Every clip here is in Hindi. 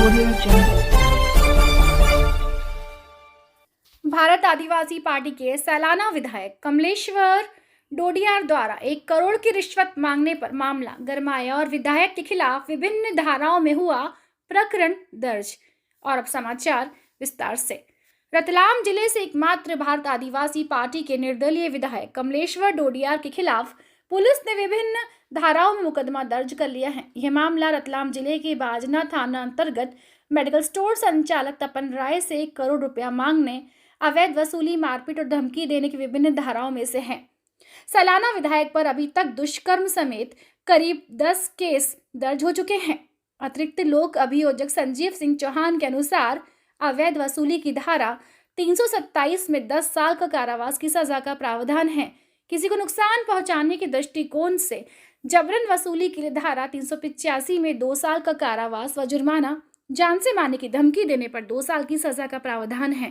Audio Jungle. भारत आदिवासी पार्टी के सैलाना विधायक कमलेश्वर डोडियार द्वारा 1 करोड़ की रिश्वत मांगने पर मामला गरमाया और विधायक के खिलाफ विभिन्न धाराओं में हुआ प्रकरण दर्ज। और अब समाचार विस्तार से। रतलाम जिले से एकमात्र भारत आदिवासी पार्टी के निर्दलीय विधायक कमलेश्वर डोडियार के खिलाफ पुलिस ने विभिन्न धाराओं में मुकदमा दर्ज कर लिया है। यह मामला रतलाम जिले के बाजना थाना अंतर्गत मेडिकल स्टोर संचालक तपन राय से 1 करोड़ रुपया मांगने, अवैध वसूली, मारपीट और धमकी देने की विभिन्न धाराओं में से है। सैलाना विधायक पर अभी तक दुष्कर्म समेत करीब 10 केस दर्ज हो चुके हैं। अतिरिक्त लोक अभियोजक संजीव सिंह चौहान के अनुसार अवैध वसूली की धारा 327 में 10 साल का कारावास की सजा का प्रावधान है। किसी को नुकसान पहुंचाने के दृष्टिकोण से जबरन वसूली के लिए धारा 385 में 2 साल का कारावास व जुर्माना, जान से मारने की धमकी देने पर 2 साल की सजा का प्रावधान है।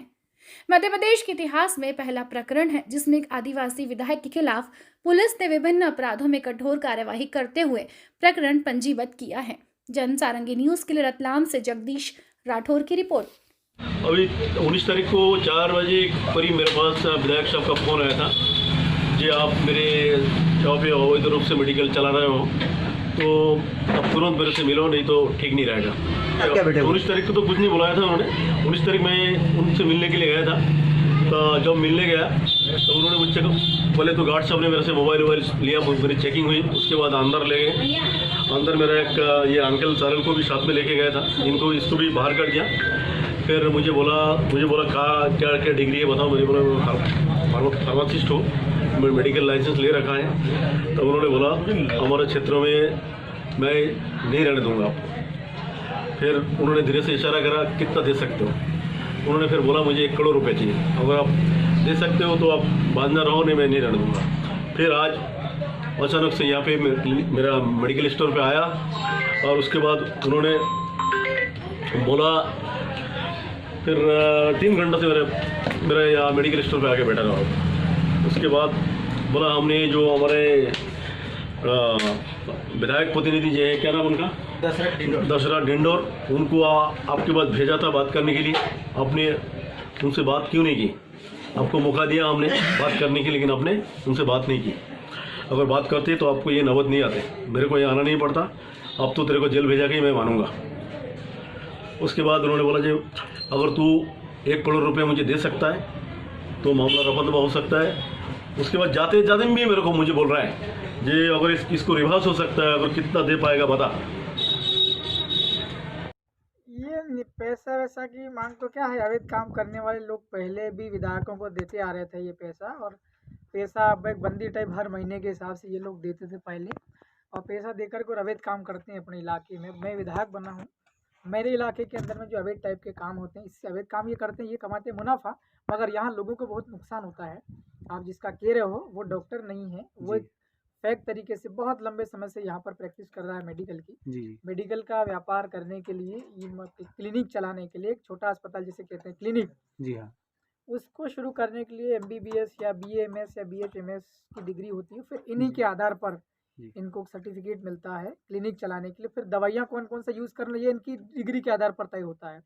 मध्य प्रदेश के इतिहास में पहला प्रकरण है जिसमें एक आदिवासी विधायक के खिलाफ पुलिस ने विभिन्न अपराधों में कठोर कार्यवाही करते हुए प्रकरण पंजीबद्ध किया है। जन सारंगी न्यूज के लिए रतलाम से जगदीश राठौर की रिपोर्ट। अभी 19 तारीख को 4 बजे करीब मेरे पास विधायक साहब का फ़ोन आया था, जी आप मेरे यहाँ पे अवैध रूप से मेडिकल चला रहे हो तो अब तुरंत मेरे से मिलो, नहीं तो ठीक नहीं रहेगा। 19 तारीख को तो कुछ नहीं बुलाया था उन्होंने। 19 तारीख मैं उनसे मिलने के लिए गया था, तो जब मिलने गया तो उन्होंने मुझसे पहले तो गार्ड साहब ने मेरे से मोबाइल लिया, मेरी चेकिंग हुई, उसके बाद अंदर ले गए। अंदर मेरा एक ये अंकल सारल को भी साथ में लेके गया था, इसको भी बाहर कर दिया। फिर मुझे बोला क्या डिग्री है बताओ। मुझे बोला फार्मासिस्ट हो, मेडिकल लाइसेंस ले रखा है। तो उन्होंने बोला हमारे क्षेत्रों में मैं नहीं रहने दूंगा आपको। फिर उन्होंने धीरे से इशारा करा, कितना दे सकते हो। उन्होंने फिर बोला मुझे 1 करोड़ रुपए चाहिए, अगर आप दे सकते हो तो आप बांधना रहो, नहीं मैं नहीं रहने दूंगा। फिर आज अचानक से यहाँ पे मेरा मेडिकल स्टोर पे आया और उसके बाद उन्होंने बोला, फिर 3 घंटे से मेरा यहाँ मेडिकल स्टोर पे आके बैठा रहा। उसके बाद बोला हमने जो हमारे विधायक प्रतिनिधि जो है, क्या नाम उनका, दशरथ डिंडोर, उनको आपके पास भेजा था बात करने के लिए। आपने उनसे बात क्यों नहीं की? आपको मौका दिया हमने बात करने की, लेकिन आपने उनसे बात नहीं की। अगर बात करते तो आपको ये नौबत नहीं आते, मेरे को यहाँ आना नहीं पड़ता। अब तो तेरे को जेल भेजा के ही मैं मानूंगा। उसके बाद उन्होंने बोला जी अगर तू 1 करोड़ रुपये मुझे दे सकता है तो मामला रफा दफा हो सकता है। उसके बाद जाते जाते भी मेरे को मुझे बोल रहा है जी अगर इसको रिवर्स हो सकता है, अगर कितना दे पाएगा बता। ये पैसा वैसा की मांग तो क्या है, अवैध काम करने वाले लोग पहले भी विधायकों को देते आ रहे थे ये पैसा। और पैसा अब एक बंदी टाइप हर महीने के हिसाब से ये लोग देते थे पहले, और पैसा देकर के अवैध काम करते हैं अपने इलाके में। मैं विधायक बना हूँ, मेरे इलाके के अंदर में जो अवैध टाइप के काम होते हैं, इससे अवैध काम ये करते हैं, ये कमाते हैं मुनाफा, मगर यहाँ लोगों को बहुत नुकसान होता है। आप जिसका कह रहे हो वो डॉक्टर नहीं है, वो एक फेक तरीके से बहुत लंबे समय से यहाँ पर प्रैक्टिस कर रहा है मेडिकल की। मेडिकल का व्यापार करने के लिए, क्लिनिक चलाने के लिए, एक छोटा अस्पताल जिसे कहते हैं क्लिनिक, जी हाँ, उसको शुरू करने के लिए MBBS या BAMS या BHMS की डिग्री होती है। फिर इन्हीं के आधार पर इनको सर्टिफिकेट मिलता है क्लिनिक चलाने के लिए। फिर दवाइयाँ कौन कौन सा यूज़ करना, ये इनकी डिग्री के आधार पर तय होता है।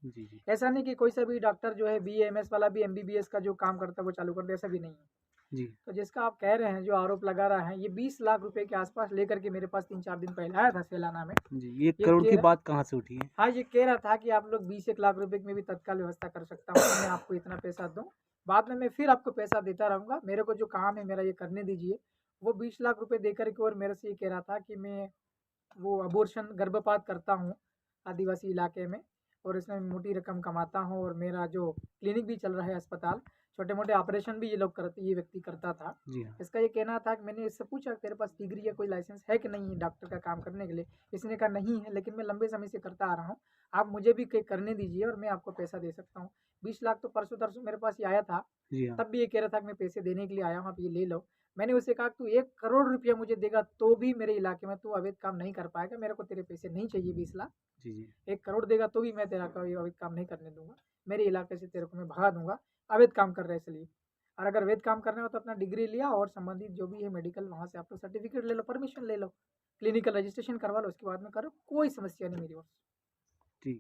ऐसा नहीं कि कोई सा भी डॉक्टर जो है BAMS वाला भी MBBS का जो काम करता है वो चालू कर दे, ऐसा भी नहीं है जी। तो जिसका आप कह रहे हैं, जो आरोप लगा रहा है, ये 20 लाख रुपए के आसपास लेकर के मेरे पास 3-4 दिन पहले आया था सैलाना में जी। ये करोड़ की बात कहाँ से उठी है? हाँ, ये कह रहा था कि आप लोग 20-1 लाख रुपए में भी तत्काल व्यवस्था कर सकता हूँ, मैं आपको इतना पैसा दूँ, बाद में मैं फिर आपको पैसा देता रहूँगा, मेरे को जो काम है मेरा ये करने दीजिए। वो 20 लाख रुपए देकर के और मेरे से ये कह रहा था कि मैं वो अबॉर्शन, गर्भपात करता हूँ आदिवासी इलाके में, और इसमें मोटी रकम कमाता हूँ, और मेरा जो क्लिनिक भी चल रहा है, अस्पताल, छोटे मोटे ऑपरेशन भी ये व्यक्ति करता था जी हाँ। इसका ये कहना था कि मैंने इससे पूछा तेरे पास डिग्री या कोई लाइसेंस है कि नहीं है डॉक्टर का काम करने के लिए। इसने कहा नहीं है, लेकिन मैं लंबे समय से करता आ रहा हूँ, आप मुझे भी करने दीजिए और मैं आपको पैसा दे सकता हूँ। 20 लाख तो परसों तरसों मेरे पास ये आया था जी हाँ। तब भी ये कह रहा था कि मैं पैसे देने के लिए आया हूँ, आप ये ले लो। मैंने उससे कहा तू 1 करोड़ रुपया मुझे देगा तो भी मेरे इलाके में तू अवैध काम नहीं कर पाएगा, मेरे को तेरे पैसे नहीं चाहिए 20 लाख जी। 1 करोड़ देगा तो भी मैं तेरा अवैध काम नहीं करने दूंगा, मेरे इलाके से तेरे को मैं भगा दूंगा, अवैध काम कर रहे इसलिए। और अगर अवैध काम करना हो तो अपना डिग्री लिया और संबंधित जो भी है मेडिकल, वहाँ से आप लोग सर्टिफिकेट ले लो, परमिशन ले लो, क्लिनिकल रजिस्ट्रेशन करवा लो, उसके बाद में करो, कोई समस्या नहीं मेरी ओर से।